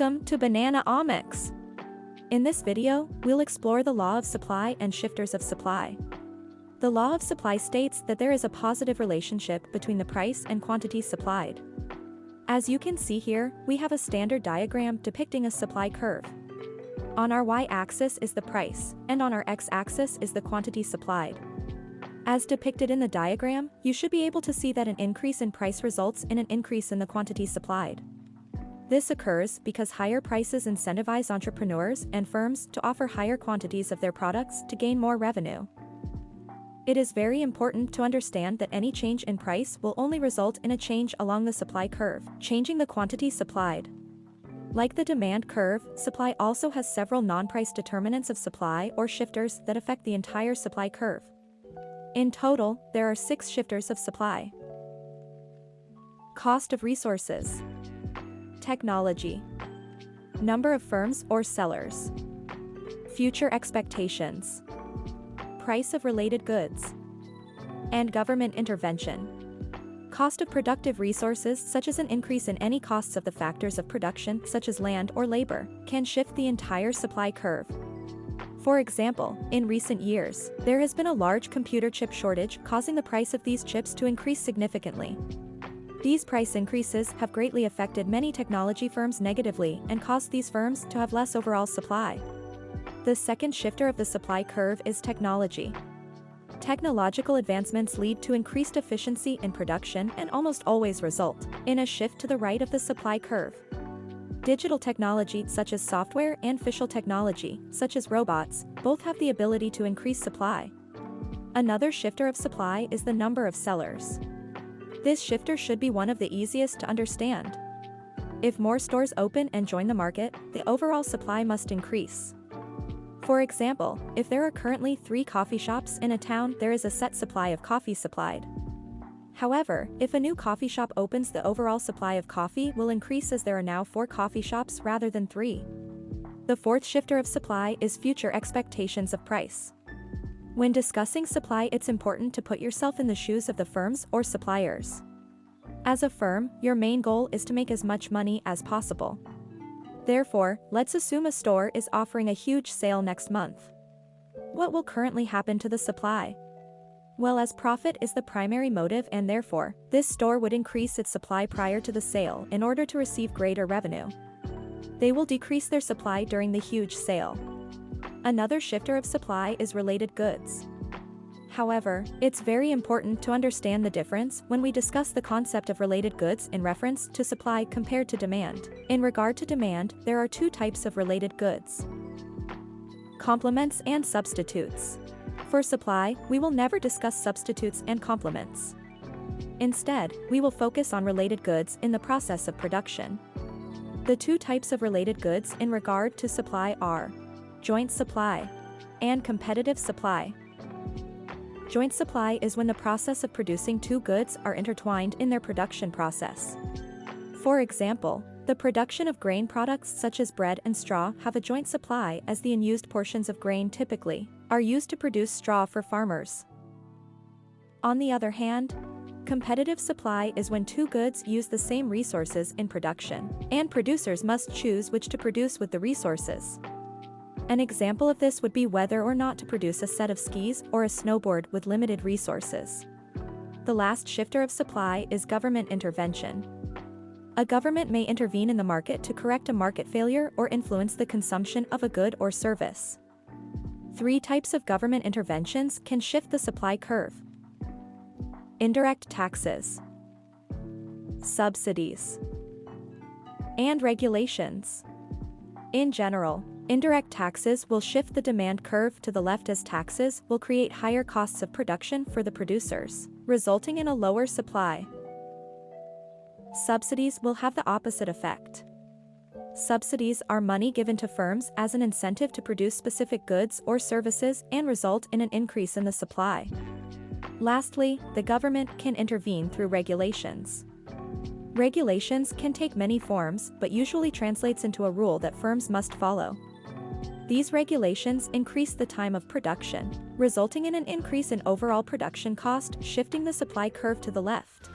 Welcome to Bananaomics. In this video, we'll explore the law of supply and shifters of supply. The law of supply states that there is a positive relationship between the price and quantity supplied. As you can see here, we have a standard diagram depicting a supply curve. On our y-axis is the price, and on our x-axis is the quantity supplied. As depicted in the diagram, you should be able to see that an increase in price results in an increase in the quantity supplied. This occurs because higher prices incentivize entrepreneurs and firms to offer higher quantities of their products to gain more revenue. It is very important to understand that any change in price will only result in a change along the supply curve, changing the quantity supplied. Like the demand curve, supply also has several non-price determinants of supply or shifters that affect the entire supply curve. In total, there are 6 shifters of supply. Cost of resources. Technology. Number of firms or sellers. Future expectations. Price of related goods. And government intervention. Cost of productive resources, such as an increase in any costs of the factors of production, such as land or labor, can shift the entire supply curve. For example, in recent years, there has been a large computer chip shortage, causing the price of these chips to increase significantly. These price increases have greatly affected many technology firms negatively and caused these firms to have less overall supply. The second shifter of the supply curve is technology. Technological advancements lead to increased efficiency in production and almost always result in a shift to the right of the supply curve. Digital technology such as software and visual technology, such as robots, both have the ability to increase supply. Another shifter of supply is the number of sellers. This shifter should be one of the easiest to understand. If more stores open and join the market, the overall supply must increase. For example, if there are currently 3 coffee shops in a town, there is a set supply of coffee supplied. However, if a new coffee shop opens, the overall supply of coffee will increase as there are now 4 coffee shops rather than 3. The fourth shifter of supply is future expectations of price. When discussing supply, it's important to put yourself in the shoes of the firms or suppliers. As a firm, your main goal is to make as much money as possible. Therefore, let's assume a store is offering a huge sale next month. What will currently happen to the supply? Well, as profit is the primary motive, and therefore, this store would increase its supply prior to the sale in order to receive greater revenue. They will decrease their supply during the huge sale. Another shifter of supply is related goods. However, it's very important to understand the difference when we discuss the concept of related goods in reference to supply compared to demand. In regard to demand, there are 2 types of related goods: complements and substitutes. For supply, we will never discuss substitutes and complements. Instead, we will focus on related goods in the process of production. The 2 types of related goods in regard to supply are joint supply and competitive supply. Joint supply is when the process of producing 2 goods are intertwined in their production process. For example, the production of grain products such as bread and straw have a joint supply, as the unused portions of grain typically are used to produce straw for farmers. On the other hand, competitive supply is when 2 goods use the same resources in production, and producers must choose which to produce with the resources. An example of this would be whether or not to produce a set of skis or a snowboard with limited resources. The last shifter of supply is government intervention. A government may intervene in the market to correct a market failure or influence the consumption of a good or service. 3 types of government interventions can shift the supply curve: indirect taxes, subsidies, and regulations. In general, indirect taxes will shift the demand curve to the left, as taxes will create higher costs of production for the producers, resulting in a lower supply. Subsidies will have the opposite effect. Subsidies are money given to firms as an incentive to produce specific goods or services and result in an increase in the supply. Lastly, the government can intervene through regulations. Regulations can take many forms, but usually translates into a rule that firms must follow. These regulations increase the time of production, resulting in an increase in overall production cost, shifting the supply curve to the left.